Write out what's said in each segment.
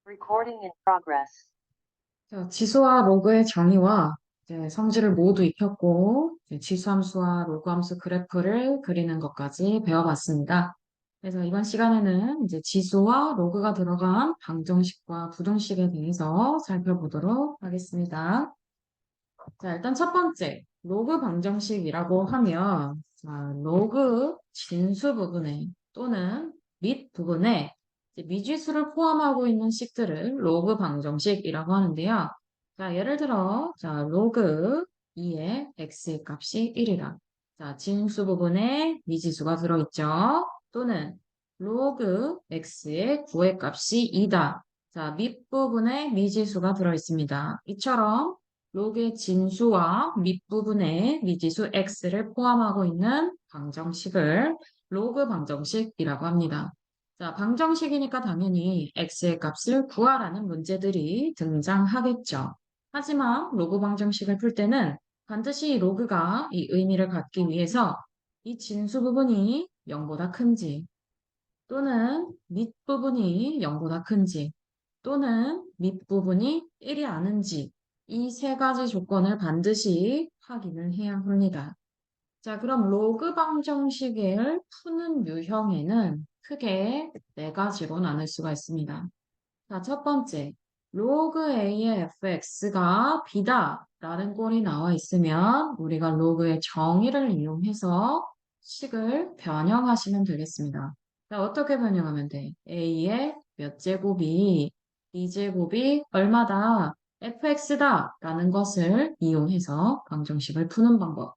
Recording in progress. 자, 지수와 로그의 정의와 이제 성질을 모두 익혔고, 이제 지수함수와 로그함수 그래프를 그리는 것까지 배워봤습니다. 그래서 이번 시간에는 이제 지수와 로그가 들어간 방정식과 부등식에 대해서 살펴보도록 하겠습니다. 자, 일단 첫 번째, 로그 방정식이라고 하면, 자, 로그 진수 부분에 또는 밑 부분에 이제 미지수를 포함하고 있는 식들을 로그 방정식이라고 하는데요. 자, 예를 들어, 자, 로그 2의 x의 값이 1이다. 자, 진수 부분에 미지수가 들어있죠. 또는 로그 x의 9의 값이 2다. 자, 밑부분에 미지수가 들어있습니다. 이처럼 로그의 진수와 밑부분에 미지수 x를 포함하고 있는 방정식을 로그 방정식이라고 합니다. 자, 방정식이니까 당연히 x의 값을 구하라는 문제들이 등장하겠죠. 하지만 로그 방정식을 풀 때는 반드시 로그가 이 의미를 갖기 위해서 이 진수 부분이 0보다 큰지 또는 밑부분이 0보다 큰지 또는 밑부분이 1이 아닌지 이 세 가지 조건을 반드시 확인을 해야 합니다. 자, 그럼 로그 방정식을 푸는 유형에는 크게 네 가지로 나눌 수가 있습니다. 자, 첫 번째, 로그 A의 fx가 b다 라는 꼴이 나와 있으면 우리가 로그의 정의를 이용해서 식을 변형하시면 되겠습니다. 자, 어떻게 변형하면 돼? A의 몇 제곱이 b제곱이 얼마다 fx다 라는 것을 이용해서 방정식을 푸는 방법.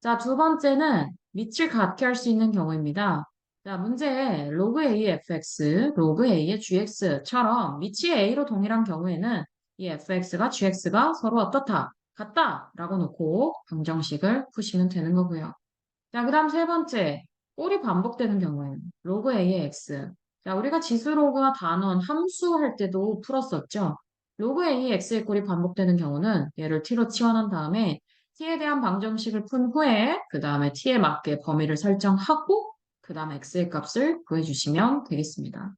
자, 두 번째는 밑을 같게 할 수 있는 경우입니다. 자, 문제에 로그 A의 fx, 로그 A의 gx처럼 밑이 A로 동일한 경우에는 이 fx가 gx가 서로 어떻다? 같다! 라고 놓고 방정식을 푸시면 되는 거고요. 자, 그 다음 세 번째, 꼴이 반복되는 경우에는 로그 A의 x. 자, 우리가 지수 로그와 단원, 함수 할 때도 풀었었죠. 로그 A의 x의 꼴이 반복되는 경우는 얘를 t로 치환한 다음에 t에 대한 방정식을 푼 후에 그 다음에 t에 맞게 범위를 설정하고 그 다음 x의 값을 구해주시면 되겠습니다.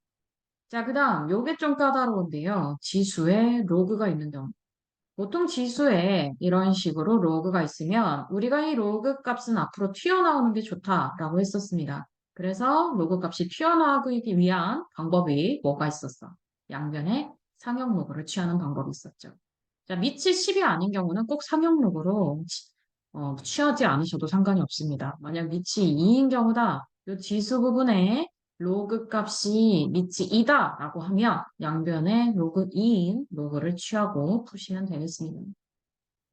자, 그 다음 요게 좀 까다로운데요. 지수에 로그가 있는 경우. 보통 지수에 이런 식으로 로그가 있으면 우리가 이 로그 값은 앞으로 튀어나오는 게 좋다라고 했었습니다. 그래서 로그 값이 튀어나오기 위한 방법이 뭐가 있었어? 양변에 상형 로그를 취하는 방법이 있었죠. 자, 밑이 10이 아닌 경우는 꼭 상형 로그로 취하지 않으셔도 상관이 없습니다. 만약 밑이 2인 경우다. 이 지수 부분에 로그 값이 밑이 2다라고 하면 양변에 로그 2인 로그를 취하고 푸시면 되겠습니다.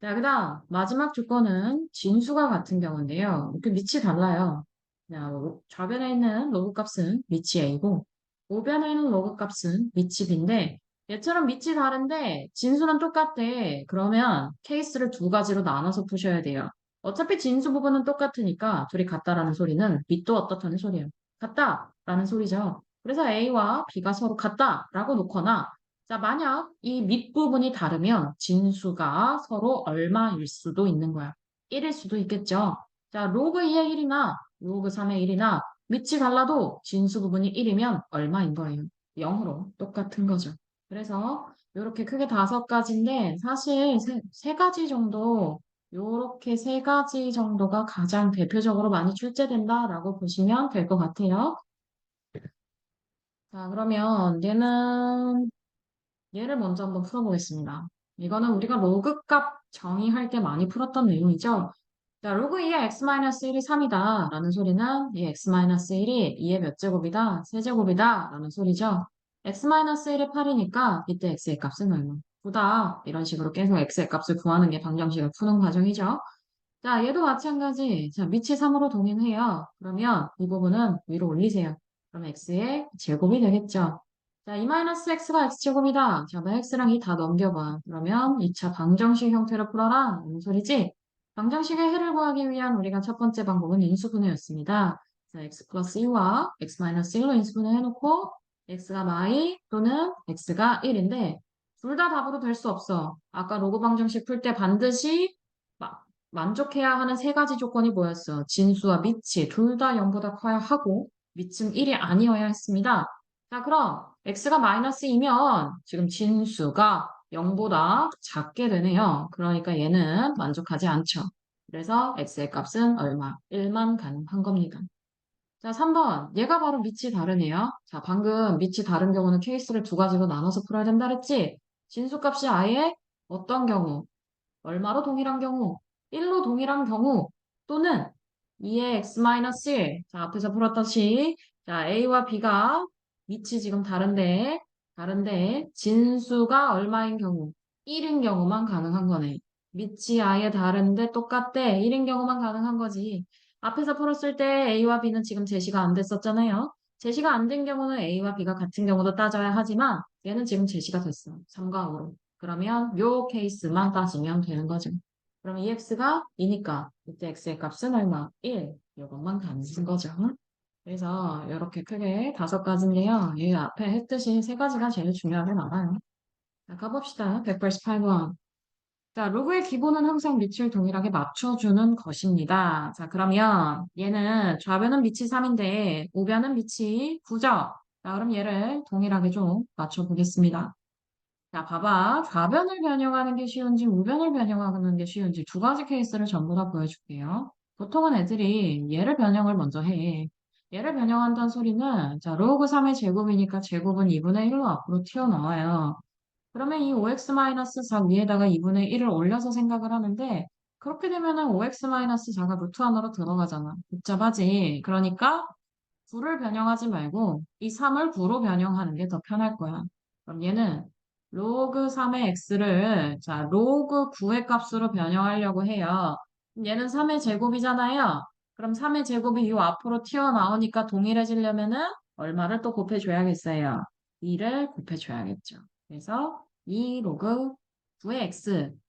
자, 그다음 마지막 조건은 진수가 같은 경우인데요. 그 밑이 달라요. 자, 좌변에 있는 로그 값은 밑이 A고 우변에 있는 로그 값은 밑이 B인데 얘처럼 밑이 다른데 진수는 똑같대. 그러면 케이스를 두 가지로 나눠서 푸셔야 돼요. 어차피 진수 부분은 똑같으니까 둘이 같다라는 소리는 밑도 어떻다는 소리예요. 같다라는 소리죠. 그래서 A와 B가 서로 같다라고 놓거나 자, 만약 이 밑부분이 다르면 진수가 서로 얼마일 수도 있는 거야. 1일 수도 있겠죠. 자, 로그 2의 1이나 로그 3의 1이나 밑이 달라도 진수 부분이 1이면 얼마인 거예요? 0으로 똑같은 거죠. 그래서 이렇게 크게 다섯 가지인데 사실 세 가지 정도 요렇게 세 가지 정도가 가장 대표적으로 많이 출제된다라고 보시면 될 것 같아요. 자, 그러면 얘를 먼저 한번 풀어보겠습니다. 이거는 우리가 로그 값 정의할 때 많이 풀었던 내용이죠. 자, 로그 2의 x-1이 3이다 라는 소리는 이 x-1이 2의 몇 제곱이다? 세제곱이다 라는 소리죠. x-1이 8이니까 이때 x의 값은 얼마? 9다. 이런 식으로 계속 x의 값을 구하는 게 방정식을 푸는 과정이죠. 자, 얘도 마찬가지. 자, 밑이 3으로 동일해요. 그러면 이 부분은 위로 올리세요. 그럼 x의 제곱이 되겠죠. 자, 2-x가 x제곱이다. 자, 너 x랑 2 다 넘겨봐. 그러면 2차 방정식 형태로 풀어라. 무슨 소리지? 방정식의 해를 구하기 위한 우리가 첫 번째 방법은 인수분해였습니다. 자, x 플러스 2와 x 마이너스 1로 인수분해 해놓고 x가 마이 또는 x가 1인데 둘 다 답으로 될 수 없어. 아까 로그 방정식 풀 때 반드시 만족해야 하는 세 가지 조건이 뭐였어? 진수와 밑이 둘 다 0보다 커야 하고 밑은 1이 아니어야 했습니다. 자, 그럼 x가 마이너스 2면 지금 진수가 0보다 작게 되네요. 그러니까 얘는 만족하지 않죠. 그래서 x의 값은 얼마? 1만 가능한 겁니다. 자, 3번. 얘가 바로 밑이 다르네요. 자, 방금 밑이 다른 경우는 케이스를 두 가지로 나눠서 풀어야 된다 그랬지? 진수값이 아예 어떤 경우? 얼마로 동일한 경우? 1로 동일한 경우 또는 2의 x-1. 자, 앞에서 풀었듯이 자, a와 b가 밑이 지금 다른데 진수가 얼마인 경우? 1인 경우만 가능한 거네. 밑이 아예 다른데 똑같대. 1인 경우만 가능한 거지. 앞에서 풀었을 때 a와 b는 지금 제시가 안 됐었잖아요. 제시가 안 된 경우는 a와 b가 같은 경우도 따져야 하지만 얘는 지금 제시가 됐어. 3과 5로. 그러면 요 케이스만 따지면 되는 거죠. 그럼 EX가 2니까 이때 X의 값은 얼마? 1. 이것만 가는 거죠. 그래서 이렇게 크게 5가지인데요. 이 앞에 했듯이 3가지가 제일 중요하게 나와요. 자, 가봅시다. 188번. 자, 로그의 기본은 항상 밑을 동일하게 맞춰주는 것입니다. 자, 그러면 얘는 좌변은 밑이 3인데 우변은 밑이 9죠? 자, 그럼 얘를 동일하게 좀 맞춰보겠습니다. 자, 봐봐. 좌변을 변형하는 게 쉬운지 우변을 변형하는 게 쉬운지 두 가지 케이스를 전부 다 보여줄게요. 보통은 애들이 얘를 변형을 먼저 해. 얘를 변형한다는 소리는 자, 로그 3의 제곱이니까 제곱은 2분의 1로 앞으로 튀어나와요. 그러면 이 5x-4 위에다가 2분의 1을 올려서 생각을 하는데 그렇게 되면은 5x-4가 루트 안으로 들어가잖아. 복잡하지. 그러니까 9를 변형하지 말고 이 3을 9로 변형하는 게 더 편할 거야. 그럼 얘는 로그 3의 x를 자 로그 9의 값으로 변형하려고 해요. 얘는 3의 제곱이잖아요. 그럼 3의 제곱이 요 앞으로 튀어나오니까 동일해지려면은 얼마를 또 곱해줘야겠어요. 2를 곱해줘야겠죠. 그래서 2 로그 9의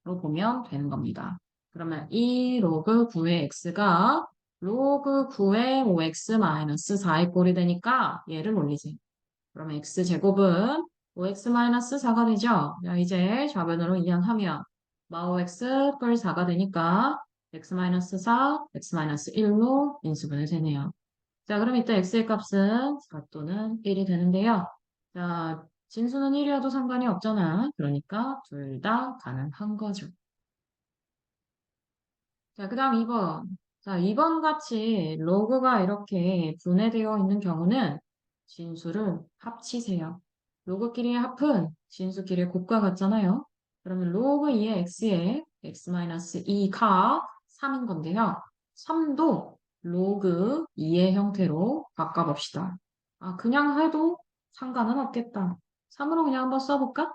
x로 보면 되는 겁니다. 그러면 2 로그 9의 x가 로그 9의 5x-4의 꼴이 되니까 얘를 올리지. 그러면 x제곱은 5x-4가 되죠? 자, 이제 좌변으로 이항하면 마오x 뿔 4가 되니까 x-4, x-1로 인수분해 되네요. 자, 그럼 이때 x의 값은 4 또는 1이 되는데요. 자, 진수는 1이어도 상관이 없잖아. 그러니까 둘 다 가능한 거죠. 자, 그 다음 2번. 자, 2번 같이 로그가 이렇게 분해되어 있는 경우는 진수를 합치세요. 로그끼리의 합은 진수끼리의 곱과 같잖아요. 그러면 로그 2의 x에 x-2가 3인 건데요. 3도 로그 2의 형태로 바꿔봅시다. 아, 그냥 해도 상관은 없겠다. 3으로 그냥 한번 써볼까?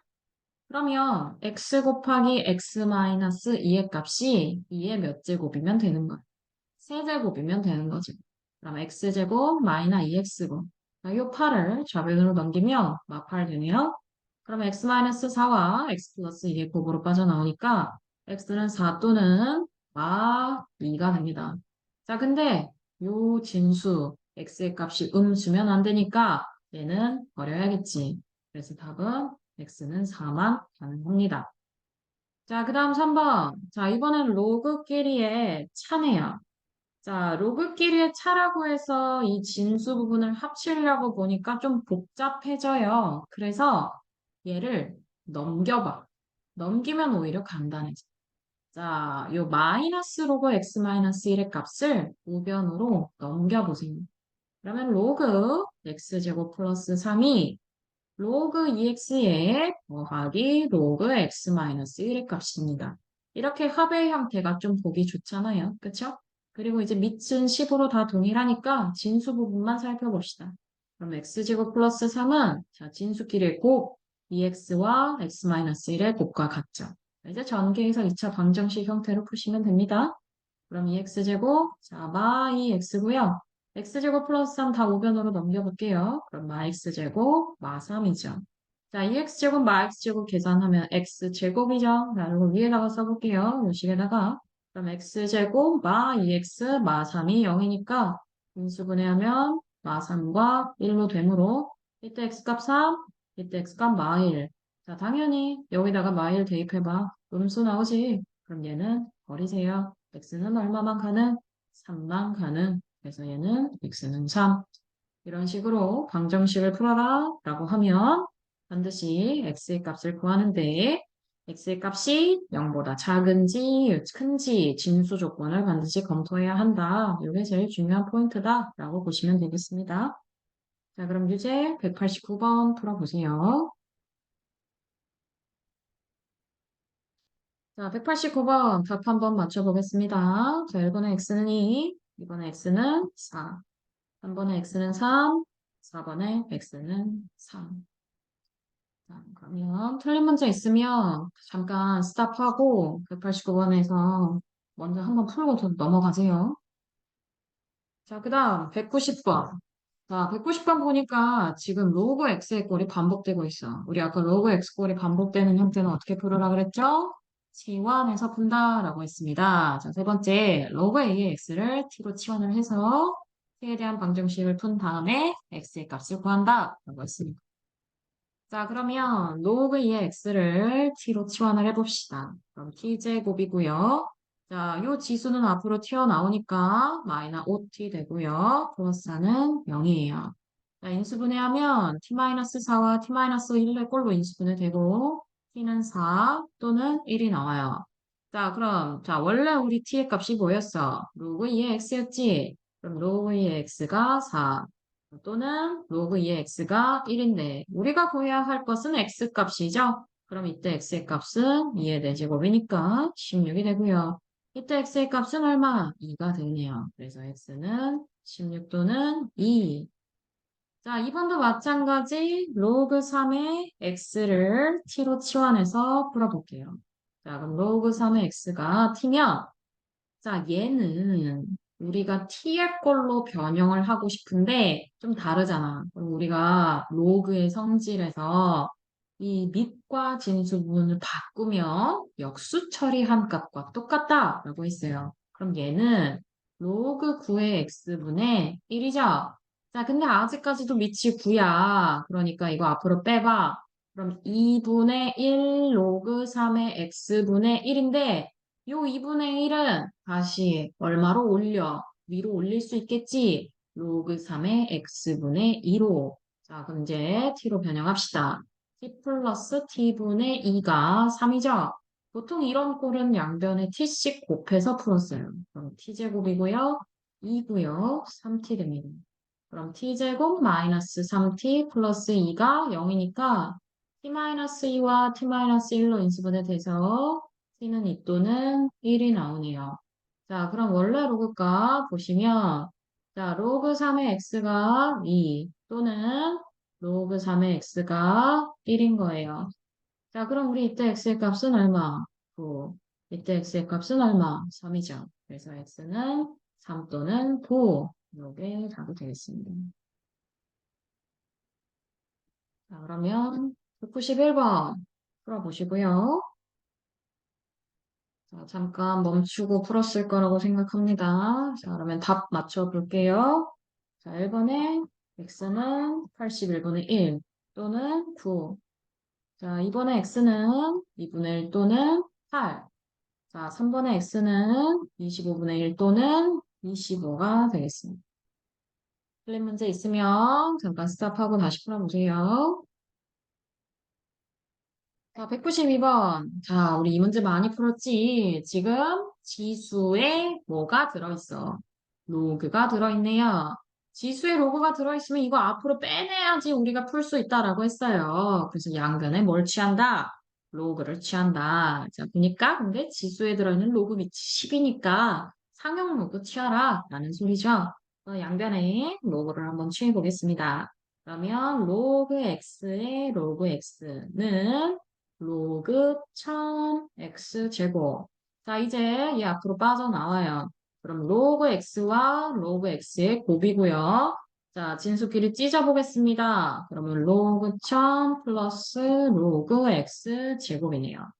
그러면 x 곱하기 x-2의 값이 2의 몇 제곱이면 되는 거야? 세제곱이면 되는 거지. 그럼 x제곱 마이너 2x곱. 이 8을 좌변으로 넘기면 마8 되네요. 그럼 x-4와 x 플러스 2의 곱으로 빠져나오니까 x는 4 또는 마2가 됩니다. 자, 근데 요 진수 x의 값이 음수면 안 되니까 얘는 버려야겠지. 그래서 답은 x는 4만 가능합니다. 자, 그 다음 3번. 자, 이번엔 로그끼리의 차네요. 자, 로그끼리의 차라고 해서 이 진수 부분을 합치려고 보니까 좀 복잡해져요. 그래서 얘를 넘겨봐. 넘기면 오히려 간단해져. 자, 요 마이너스 로그 x-1의 값을 우변으로 넘겨보세요. 그러면 로그 x제곱 플러스 3이 로그 2x에 더하기 로그 x-1의 값입니다. 이렇게 합의 형태가 좀 보기 좋잖아요. 그쵸? 그리고 이제 밑은 10으로 다 동일하니까 진수 부분만 살펴봅시다. 그럼 x제곱 플러스 3은 자, 진수끼리의 곱 2x와 x-1의 곱과 같죠. 이제 전개해서 2차 방정식 형태로 푸시면 됩니다. 그럼 2x제곱, 자, 마 2x고요. x제곱 플러스 3 다 우변으로 넘겨볼게요. 그럼 마 x제곱, 마 3이죠. 자, 2x제곱, 마 x제곱 계산하면 x제곱이죠. 자, 이거 위에다가 써볼게요. 요 식에다가. 그럼 x제곱, 마 2x, 마 3이 0이니까 인수분해하면 마 3과 1로 되므로 이때 x값 3, 이때 x값 마 1. 자, 당연히 여기다가 마 1 대입해봐. 음수 나오지. 그럼 얘는 버리세요. x는 얼마만 가는? 3만 가는. 그래서 얘는 x는 3. 이런 식으로 방정식을 풀어라 라고 하면 반드시 x의 값을 구하는데 x의 값이 0보다 작은지 큰지 진수 조건을 반드시 검토해야 한다. 이게 제일 중요한 포인트다 라고 보시면 되겠습니다. 자, 그럼 유제 189번 풀어보세요. 자, 189번 답 한번 맞춰보겠습니다. 자, 1번에 x는 2, 2번에 x는 4, 3번에 x는 3, 4번에 x는 3. 자, 그러면 틀린 문제 있으면 잠깐 스탑하고 189번에서 먼저 한번 풀고 좀 넘어가세요. 자, 그 다음 190번. 자, 190번 보니까 지금 로그 x의 꼴이 반복되고 있어. 우리 아까 로그 x 꼴이 반복되는 형태는 어떻게 풀으라 그랬죠? 치환해서 푼다라고 했습니다. 자, 세 번째, 로그 a의 x를 t로 치환을 해서 t에 대한 방정식을 푼 다음에 x의 값을 구한다라고 했습니다. 자, 그러면 로그 2의 x를 t로 치환을 해봅시다. 그럼 t제곱이고요. 자, 요 지수는 앞으로 튀어나오니까 마이너스 5t 되고요. 플러스 4는 0이에요. 자, 인수분해하면 t-4와 t-1의 꼴로 인수분해 되고 t는 4 또는 1이 나와요. 자, 그럼 자 원래 우리 t의 값이 뭐였어? 로그 2의 x였지? 그럼 로그 2의 x가 4 또는 로그 2의 x가 1인데 우리가 구해야 할 것은 x값이죠. 그럼 이때 x의 값은 2의 4제곱이니까 16이 되고요. 이때 x의 값은 얼마? 2가 되네요. 그래서 x는 16 또는 2. 자, 이번도 마찬가지 로그 3의 x를 t로 치환해서 풀어볼게요. 자, 그럼 로그 3의 x가 t면 자, 얘는 우리가 t의 걸로 변형을 하고 싶은데 좀 다르잖아. 그럼 우리가 로그의 성질에서 이 밑과 진수 부분을 바꾸면 역수 처리한 값과 똑같다라고 했어요. 그럼 얘는 로그 9의 x분의 1이죠. 자, 근데 아직까지도 밑이 9야. 그러니까 이거 앞으로 빼봐. 그럼 2분의 1 로그 3의 x분의 1인데 요 2분의 1은 다시 얼마로 올려? 위로 올릴 수 있겠지? 로그 3의 x분의 2로. 자, 그럼 이제 t로 변형합시다. t 플러스 t분의 2가 3이죠? 보통 이런 꼴은 양변에 t씩 곱해서 풀었어요. 그럼 t제곱이고요. 2고요. 3t 됩니다. 그럼 t제곱 마이너스 3t 플러스 2가 0이니까 t-2와 t-1로 인수분해 돼서 t는 2 또는 1이 나오네요. 자, 그럼 원래 로그가 보시면 자, 로그 3의 x가 2 또는 로그 3의 x가 1인 거예요. 자, 그럼 우리 이때 x의 값은 얼마? 9. 이때 x의 값은 얼마? 3이죠. 그래서 x는 3 또는 9. 이게 답이 되겠습니다. 자, 그러면 191번 풀어보시고요. 자, 잠깐 멈추고 풀었을 거라고 생각합니다. 자, 그러면 답 맞춰볼게요. 자, 1번에 x는 81분의 1 또는 9. 자, 2번에 x는 2분의 1 또는 8. 자, 3번에 x는 25분의 1 또는 25가 되겠습니다. 틀린 문제 있으면 잠깐 스탑하고 다시 풀어보세요. 자, 192번. 자, 우리 이 문제 많이 풀었지? 지금 지수에 뭐가 들어있어? 로그가 들어있네요. 지수에 로그가 들어있으면 이거 앞으로 빼내야지 우리가 풀 수 있다라고 했어요. 그래서 양변에 뭘 취한다? 로그를 취한다. 자, 보니까 근데 지수에 들어있는 로그 밑이 10이니까 상용 로그 취하라 라는 소리죠. 양변에 로그를 한번 취해 보겠습니다. 그러면 로그 x의 로그 x는 로그 1000x제곱. 자, 이제 얘 앞으로 빠져나와요. 그럼 로그 x와 로그 x의 곱이고요. 자, 진수끼리 찢어보겠습니다. 그러면 로그 1000 플러스 로그 x 제곱이네요.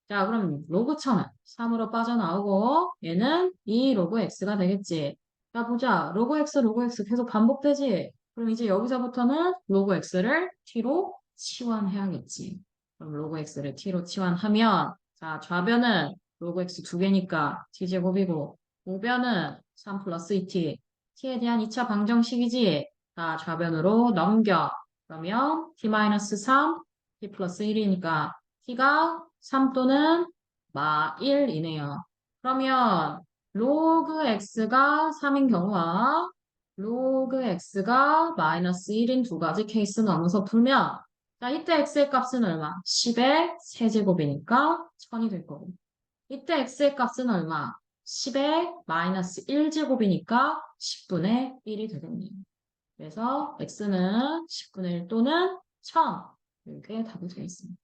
자, 그럼 로그 1000은 3으로 빠져나오고 얘는 2 로그 x가 되겠지. 자, 보자. 로그 x 계속 반복되지? 그럼 이제 여기서부터는 로그 x를 t로 치환해야겠지. 그럼 로그 x를 t로 치환하면 자, 좌변은 로그 x 두 개니까 t제곱이고 우변은 3 플러스 2t. t에 대한 2차 방정식이지. 자, 좌변으로 넘겨. 그러면 t-3, t 플러스 1이니까 t가 3 또는 마 1이네요. 그러면 로그 x가 3인 경우와 로그 x가 마이너스 1인 두 가지 케이스 나눠서 풀면 자, 이때 x의 값은 얼마? 10의 세제곱이니까 1000이 될 거고. 이때 x의 값은 얼마? 10의 마이너스 1제곱이니까 10분의 1이 되겠네요. 그래서 x는 10분의 1 또는 1000 이렇게 답이 되겠습니다.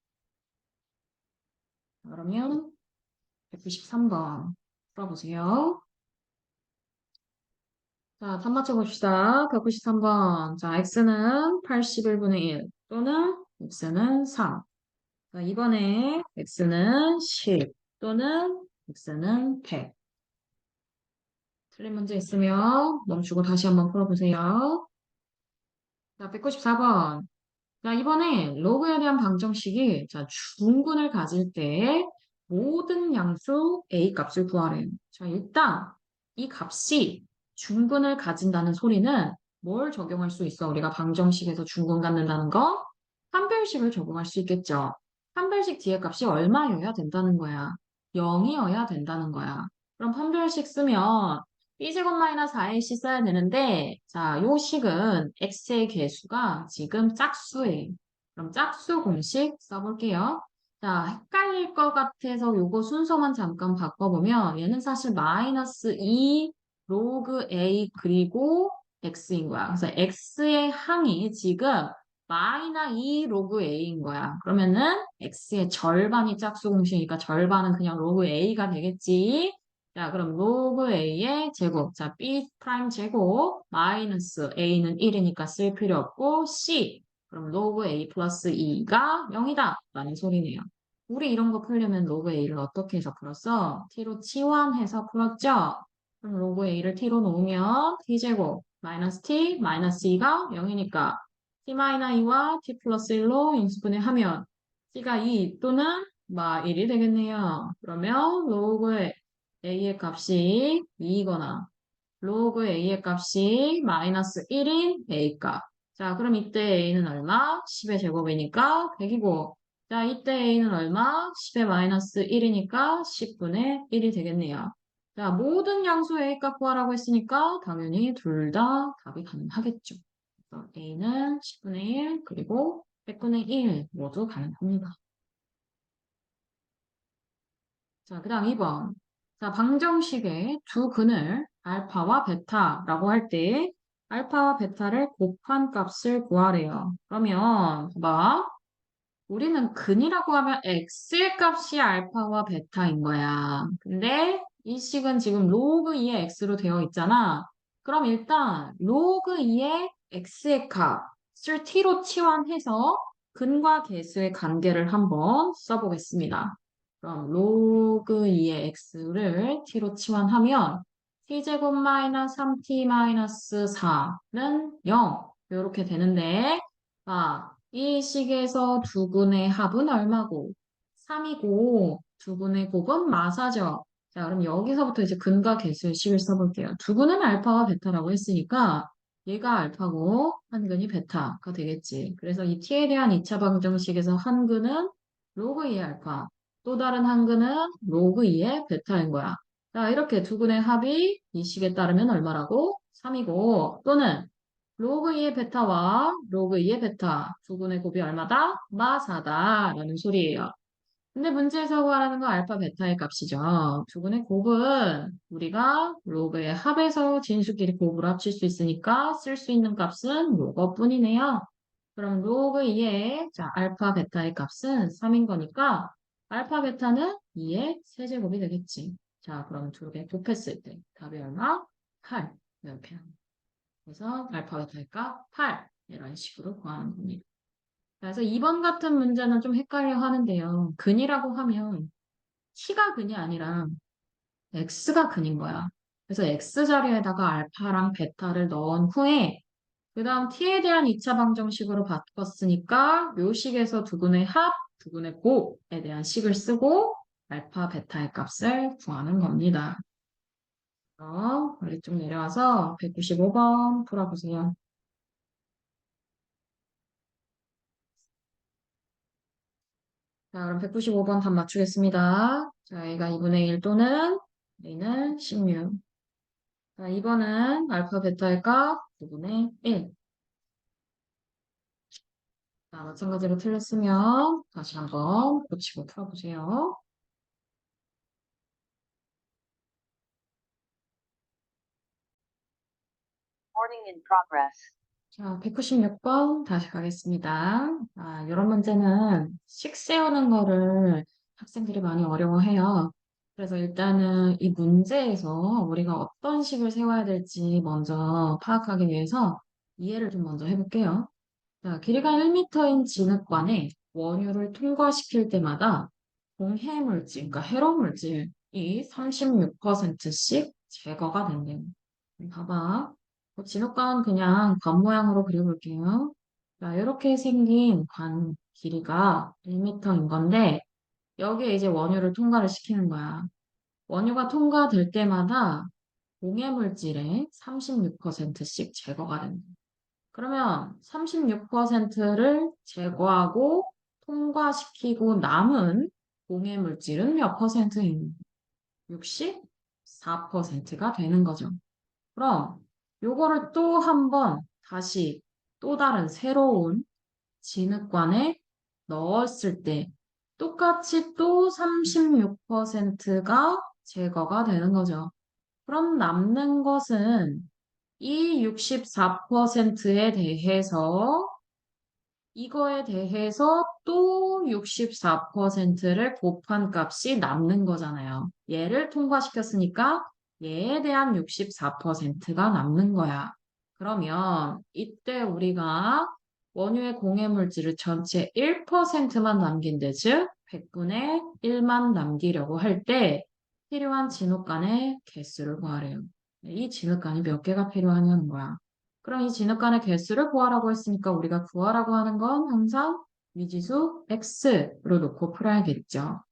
그러면 193번 풀어보세요. 자, 답 맞춰봅시다. 193번. 자, x는 81분의 1 또는 x는 3. 자, 이번에 x는 10 또는 x는 100. 틀린 문제 있으면 멈추고 다시 한번 풀어보세요. 자, 194번. 자, 이번에 로그에 대한 방정식이 자, 중근을 가질 때 모든 양수 A 값을 구하래요. 자, 일단 이 값이 중근을 가진다는 소리는 뭘 적용할 수 있어? 우리가 방정식에서 중근 갖는다는 거? 판별식을 적용할 수 있겠죠. 판별식 뒤에 값이 얼마여야 된다는 거야? 0이어야 된다는 거야. 그럼 판별식 쓰면 b제곱 마이너스 4ac 써야 되는데, 자, 요 식은 x의 개수가 지금 짝수예요. 그럼 짝수 공식 써볼게요. 자, 헷갈릴 것 같아서 요거 순서만 잠깐 바꿔보면 얘는 사실 마이너스 2 로그 a 그리고 x인 거야. 그래서 x의 항이 지금 마이너스 2 로그 a인 거야. 그러면은 x의 절반이 짝수 공식이니까 절반은 그냥 로그 a가 되겠지. 자, 그럼 로그 a의 제곱. 자, b 프라임 제곱 마이너스 a는 1이니까 쓸 필요 없고 c. 그럼 로그 a 플러스 2가 0이다 라는 소리네요. 우리 이런 거 풀려면 로그 a를 어떻게 해서 풀었어? t로 치환해서 풀었죠? 그럼 로그 a를 t로 놓으면 t제곱 마이너스 t 마이너스 2가 0이니까 t 마이너스 2와 t 플러스 1로 인수분해하면 t가 2 또는 마 1이 되겠네요. 그러면 로그 a의 값이 2이거나 로그 a의 값이 마이너스 1인 a 값. 자, 그럼 이때 a는 얼마? 10의 제곱이니까 100이고 자, 이때 a는 얼마? 10의 마이너스 1이니까 10분의 1이 되겠네요. 자, 모든 양수 a 값 구하라고 했으니까 당연히 둘 다 답이 가능하겠죠. 그래서 a는 10분의 1 그리고 100분의 1 모두 가능합니다. 자, 그 다음 2번. 자, 방정식의 두 근을 알파와 베타라고 할 때 알파와 베타를 곱한 값을 구하래요. 그러면 봐봐. 우리는 근이라고 하면 x의 값이 알파와 베타인 거야. 근데 이 식은 지금 로그 2의 x로 되어 있잖아. 그럼 일단 로그 2의 x의 값을 t로 치환해서 근과 계수의 관계를 한번 써보겠습니다. 그럼 로그 2의 x를 t로 치환하면 t제곱 마이너스 3t 마이너스 4는 0 이렇게 되는데 이 식에서 두 근의 합은 얼마고? 3이고 두 근의 곱은 마사죠. 자, 그럼 여기서부터 이제 근과 계수의 식을 써볼게요. 두 근은 알파와 베타라고 했으니까 얘가 알파고 한 근이 베타가 되겠지. 그래서 이 t에 대한 2차 방정식에서 한 근은 로그 2의 알파, 또 다른 한 근은 로그 2의 베타인 거야. 자, 이렇게 두 근의 합이 이 식에 따르면 얼마라고? 3이고 또는 로그 2의 베타와 로그 2의 베타 두 분의 곱이 얼마다? 마사다 라는 소리예요. 근데 문제에서 구하라는 건 알파 베타의 값이죠. 두 분의 곱은 우리가 로그의 합에서 진수끼리 곱으로 합칠 수 있으니까 쓸 수 있는 값은 요거뿐이네요. 그럼 로그 2의 자, 알파 베타의 값은 3인 거니까 알파 베타는 2의 세제곱이 되겠지. 자, 그럼 두 개 곱했을 때 답이 얼마? 8 이렇게 합니다. 그래서 알파가 될까? 8 이런 식으로 구하는 겁니다. 그래서 2번 같은 문제는 좀 헷갈려 하는데요. 근이라고 하면 t가 근이 아니라 x가 근인 거야. 그래서 x 자리에다가 알파랑 베타를 넣은 후에 그 다음 t에 대한 2차 방정식으로 바꿨으니까 요 식에서 두 근의 합, 두 근의 곱에 대한 식을 쓰고 알파, 베타의 값을 구하는 겁니다. 그럼 우리 좀 내려와서 195번 풀어보세요. 자, 그럼 195번 답 맞추겠습니다. 자, A가 2분의 1 또는 A는 16. 자, 2번은 알파 베타의 값 2분의 1. 자, 마찬가지로 틀렸으면 다시 한번 고치고 풀어보세요. Recording in progress. 자, 196번 다시 가겠습니다. 이런 문제는 식 세우는 거를 학생들이 많이 어려워해요. 그래서 일단은 이 문제에서 우리가 어떤 식을 세워야 될지 먼저 파악하기 위해서 이해를 좀 먼저 해볼게요. 자, 길이가 1m인 진흙관에 원유를 통과시킬 때마다 공해물질, 그러니까 해로물질이 36%씩 제거가 된대요. 봐봐. 진흙관 그냥 관 모양으로 그려볼게요. 자, 이렇게 생긴 관 길이가 1m인 건데, 여기에 이제 원유를 통과를 시키는 거야. 원유가 통과될 때마다 공해물질의 36%씩 제거가 된다. 그러면 36%를 제거하고 통과시키고 남은 공해 물질은 몇 퍼센트인? 64%가 되는 거죠. 그럼 요거를 또 한번 다시 또 다른 새로운 진흙관에 넣었을 때 똑같이 또 36%가 제거가 되는 거죠. 그럼 남는 것은 이 64%에 대해서 이거에 대해서 또 64%를 곱한 값이 남는 거잖아요. 얘를 통과시켰으니까 얘에 대한 64%가 남는 거야. 그러면 이때 우리가 원유의 공해물질을 전체 1%만 남긴대, 즉 100분의 1만 남기려고 할 때 필요한 진흙관의 개수를 구하래요. 이 진흙관이 몇 개가 필요하냐는 거야. 그럼 이 진흙관의 개수를 구하라고 했으니까 우리가 구하라고 하는 건 항상 미지수 x로 놓고 풀어야겠죠.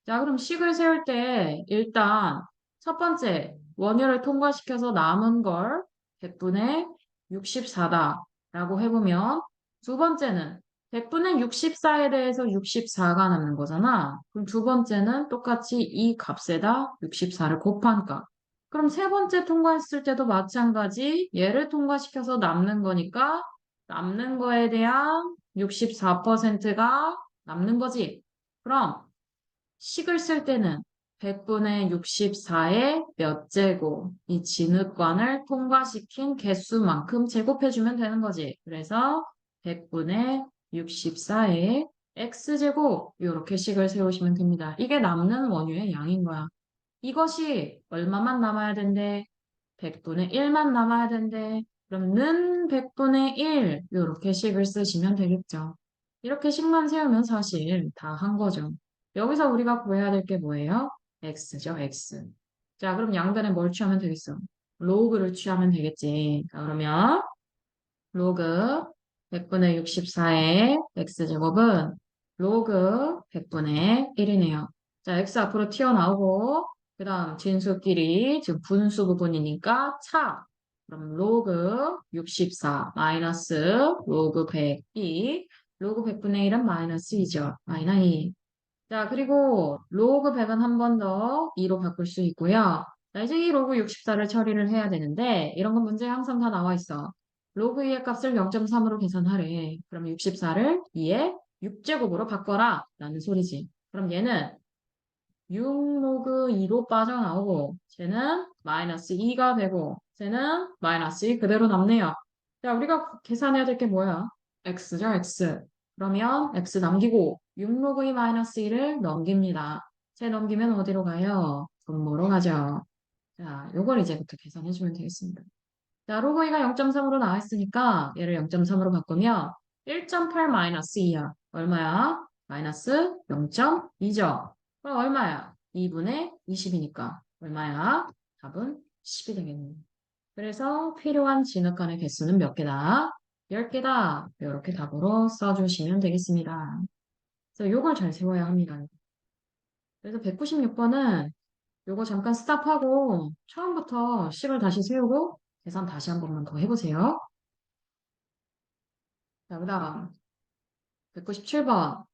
자, 그럼 식을 세울 때 일단 첫 번째 원유를 통과시켜서 남은 걸 100분의 64다라고 해보면 두 번째는 100분의 64에 대해서 64가 남는 거잖아. 그럼 두 번째는 똑같이 이 값에다 64를 곱한 값. 그럼 세 번째 통과했을 때도 마찬가지 얘를 통과시켜서 남는 거니까 남는 거에 대한 64%가 남는 거지. 그럼 식을 쓸 때는 100분의 64의 몇 제곱, 이 진흙관을 통과시킨 개수만큼 제곱해주면 되는 거지. 그래서 100분의 64의 x제곱, 이렇게 식을 세우시면 됩니다. 이게 남는 원유의 양인 거야. 이것이 얼마만 남아야 된대? 100분의 1만 남아야 된대. 그럼 는 100분의 1, 이렇게 식을 쓰시면 되겠죠. 이렇게 식만 세우면 사실 다 한 거죠. 여기서 우리가 구해야 될 게 뭐예요? x죠, x. 자, 그럼 양변에 뭘 취하면 되겠어? 로그를 취하면 되겠지. 자, 그러면 로그 100분의 64의 x제곱은 로그 100분의 1이네요. 자, x 앞으로 튀어나오고 그 다음 진수끼리 지금 분수 부분이니까 차. 그럼 로그 64 마이너스 로그 102 로그 100분의 1은 마이너스 2죠. 마이너스 2. 자, 그리고 로그 100은 한 번 더 2로 바꿀 수 있고요. 자, 이제 이 로그 64를 처리를 해야 되는데 이런 건 문제에 항상 다 나와 있어. 로그 2의 값을 0.3으로 계산하래. 그럼 64를 2의 6제곱으로 바꿔라 라는 소리지. 그럼 얘는 6 로그 2로 빠져나오고 쟤는 마이너스 2가 되고 쟤는 마이너스 2 그대로 남네요. 자, 우리가 계산해야 될 게 뭐야? x죠, x. 그러면 x 남기고 6 로그 2 마이너스 2를 넘깁니다. 쟤 넘기면 어디로 가요? 분모로 가죠. 자, 요걸 이제부터 계산해주면 되겠습니다. 자, 로그 2가 0.3으로 나와 있으니까 얘를 0.3으로 바꾸면 1.8 마이너스 2야. 얼마야? 마이너스 0.2죠. 그럼 얼마야? 2분의 20이니까. 얼마야? 답은 10이 되겠네. 그래서 필요한 진흙관의 개수는 몇 개다? 10개다. 이렇게 답으로 써주시면 되겠습니다. 그래서 요걸 잘 세워야 합니다. 그래서 196번은 요거 잠깐 스탑하고 처음부터 식을 다시 세우고 계산 다시 한 번만 더 해보세요. 자, 그 다음 197번.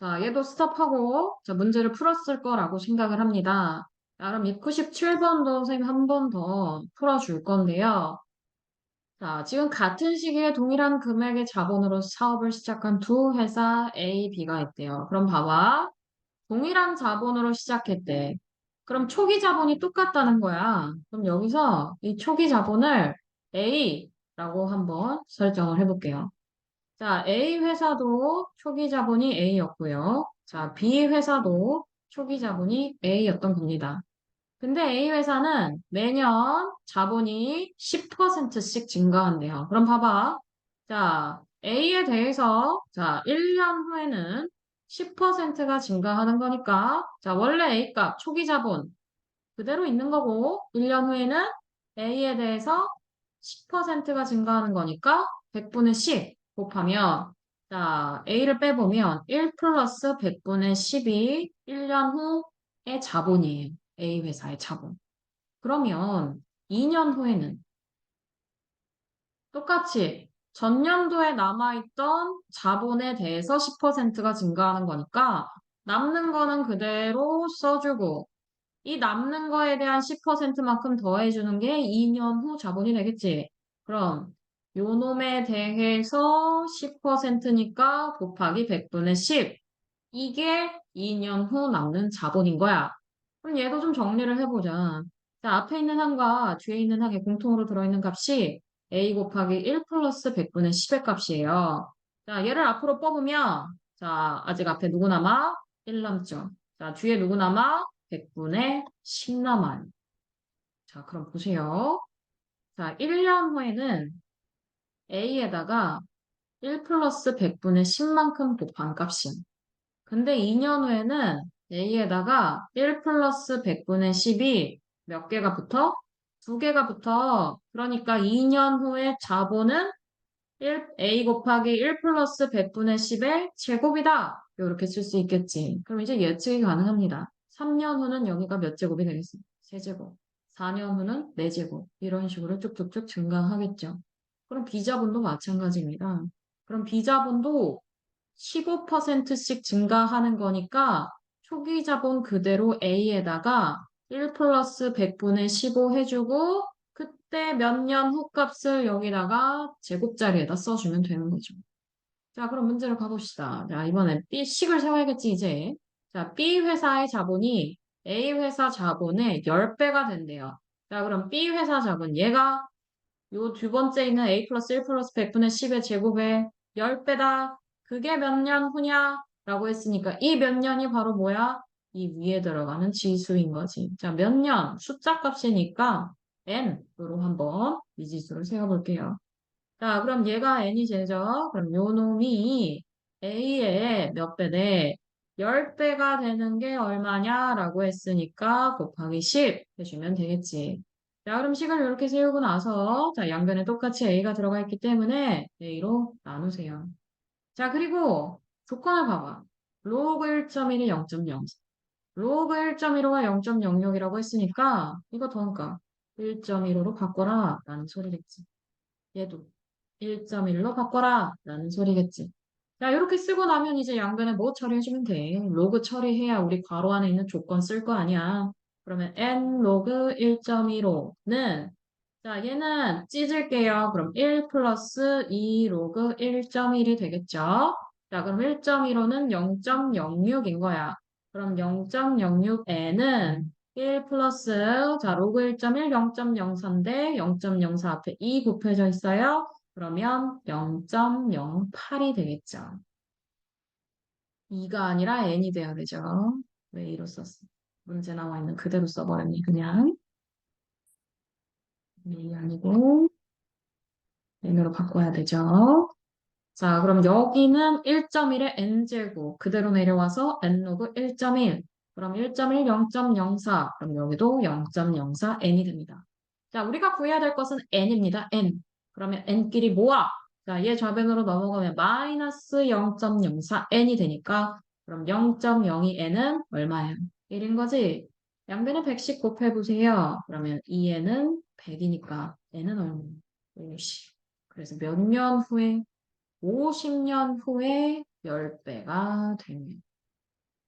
자, 얘도 스톱하고, 자, 문제를 풀었을 거라고 생각을 합니다. 자, 그럼 197번도 선생님 한 번 더 풀어줄 건데요. 자, 지금 같은 시기에 동일한 금액의 자본으로 사업을 시작한 두 회사 A, B가 있대요. 그럼 봐봐. 동일한 자본으로 시작했대. 그럼 초기 자본이 똑같다는 거야. 그럼 여기서 이 초기 자본을 A라고 한번 설정을 해볼게요. 자, A 회사도 초기 자본이 A였고요. 자, B 회사도 초기 자본이 A였던 겁니다. 근데 A 회사는 매년 자본이 10%씩 증가한대요. 그럼 봐봐. 자, A에 대해서, 자, 1년 후에는 10%가 증가하는 거니까, 자, 원래 A 값, 초기 자본, 그대로 있는 거고, 1년 후에는 A에 대해서 10%가 증가하는 거니까, 100분의 10 곱하면, 자, A를 빼보면, 1 플러스 100분의 10이 1년 후의 자본이에요. A 회사의 자본. 그러면 2년 후에는 똑같이 전년도에 남아있던 자본에 대해서 10%가 증가하는 거니까 남는 거는 그대로 써주고 이 남는 거에 대한 10%만큼 더해주는 게 2년 후 자본이 되겠지. 그럼 요 놈에 대해서 10%니까 곱하기 100분의 10. 이게 2년 후 남는 자본인 거야. 그럼 얘도 좀 정리를 해보자. 자, 앞에 있는 항과 뒤에 있는 항에 공통으로 들어있는 값이 a 곱하기 1 플러스 100분의 10의 값이에요. 자, 얘를 앞으로 뽑으면 자, 아직 앞에 누구 남아? 1 남죠. 자, 뒤에 누구 남아? 100분의 10 남아요. 자, 그럼 보세요. 자, 1년 후에는 a에다가 1 플러스 100분의 10만큼 곱한 값이 근데 2년 후에는 A에다가 1 플러스 100분의 10이 몇 개가 붙어? 두 개가 붙어. 그러니까 2년 후에 자본은 A 곱하기 1 플러스 100분의 10의 제곱이다. 이렇게 쓸 수 있겠지. 그럼 이제 예측이 가능합니다. 3년 후는 여기가 몇 제곱이 되겠습니까? 3제곱. 4년 후는 4제곱. 이런 식으로 쭉쭉쭉 증가하겠죠. 그럼 비자본도 마찬가지입니다. 그럼 비자본도 15%씩 증가하는 거니까 초기 자본 그대로 A에다가 1 플러스 100분의 15 해주고 그때 몇 년 후 값을 여기다가 제곱자리에다 써주면 되는 거죠. 자, 그럼 문제를 가봅시다. 자, 이번엔 B식을 세워야겠지, 이제. 자, B 회사의 자본이 A 회사 자본의 10배가 된대요. 자, 그럼 B 회사 자본, 얘가 요 두 번째 있는 a 플러스 1 플러스 100분의 10의 제곱에 10배다. 그게 몇 년 후냐? 라고 했으니까 이 몇 년이 바로 뭐야? 이 위에 들어가는 지수인 거지. 자, 몇 년? 숫자 값이니까 n으로 한번 미지수를 세워볼게요. 자, 그럼 얘가 n이 제죠? 그럼 요 놈이 a의 몇 배대? 10배가 되는 게 얼마냐라고 했으니까 곱하기 10 해주면 되겠지. 자, 그럼 식을 이렇게 세우고 나서 자, 양변에 똑같이 a가 들어가 있기 때문에 a로 나누세요. 자, 그리고 조건을 봐봐. 로그 1.1이 0.0. 로그 1.15가 0.06이라고 했으니까 이거 더니까 1.15로 바꿔라 라는 소리겠지. 얘도 1.1로 바꿔라 라는 소리겠지. 자, 이렇게 쓰고 나면 이제 양변에 뭐 처리해주면 돼? 로그 처리해야 우리 괄호 안에 있는 조건 쓸 거 아니야. 그러면 n 로그 1.15는 자, 얘는 찢을게요. 그럼 1 플러스 2 로그 1.1이 되겠죠? 자, 그럼 1.15는 0.06인 거야. 그럼 0.06n은 1 플러스, 자, 로그 1.1, 0.04인데 0.04 앞에 2 곱해져 있어요. 그러면 0.08이 되겠죠. 2가 아니라 n이 돼야 되죠. 왜 이로 썼어? 문제 나와 있는 그대로 써버렸니, 그냥. 이 아니고 n으로 바꿔야 되죠. 자, 그럼 여기는 1.1의 n제곱 그대로 내려와서 n로그 1.1 그럼 1.1 0.04 그럼 여기도 0.04 n이 됩니다. 자, 우리가 구해야 될 것은 n입니다. n 그러면 n끼리 모아 자, 얘 좌변으로 넘어가면 마이너스 0.04 n이 되니까 그럼 0.02 n은 얼마예요? 1인 거지? 양변에 100씩 곱해보세요. 그러면 2n은 100이니까 n은 얼마예요? 50. 그래서 몇 년 후에 50년 후에 10배가 됩니다.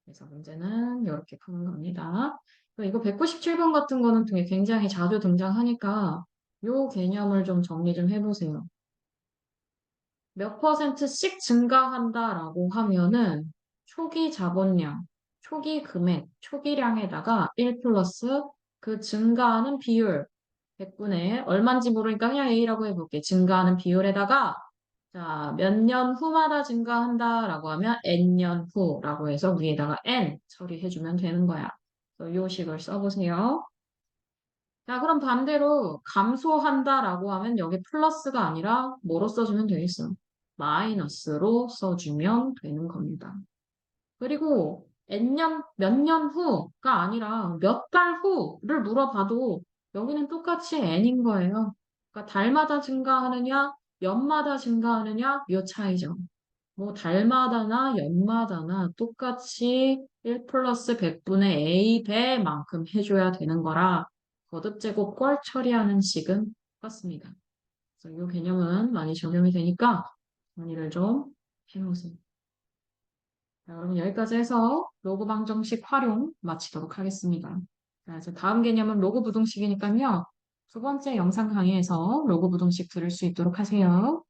그래서 문제는 이렇게 푸는 겁니다. 이거 197번 같은 거는 되게 굉장히 자주 등장하니까 요 개념을 좀 정리 좀 해보세요. 몇 %씩 증가한다라고 하면은 초기 자본량, 초기 금액, 초기량에다가 1 플러스 그 증가하는 비율, 100분의 얼마인지 모르니까 그냥 A라고 해볼게. 증가하는 비율에다가 자, 몇 년 후마다 증가한다라고 하면 N년 후라고 해서 위에다가 N 처리해주면 되는 거야. 이 식을 써보세요. 자, 그럼 반대로 감소한다라고 하면 여기 플러스가 아니라 뭐로 써주면 되겠어? 마이너스로 써주면 되는 겁니다. 그리고 N년, 몇 년 후가 아니라 몇 달 후를 물어봐도 여기는 똑같이 N인 거예요. 그러니까 달마다 증가하느냐, 연마다 증가하느냐, 요 차이죠. 뭐 달마다나 연마다나 똑같이 1 플러스 100분의 A 배만큼 해줘야 되는 거라 거듭제곱 꼴 처리하는 식은 똑같습니다. 그래서 이 개념은 많이 적용이 되니까 정리를 좀 해놓으세요. 자, 그럼 여기까지 해서 로그 방정식 활용 마치도록 하겠습니다. 자, 이제 다음 개념은 로그 부등식이니까요. 두 번째 영상 강의에서 로그 부등식 들을 수 있도록 하세요.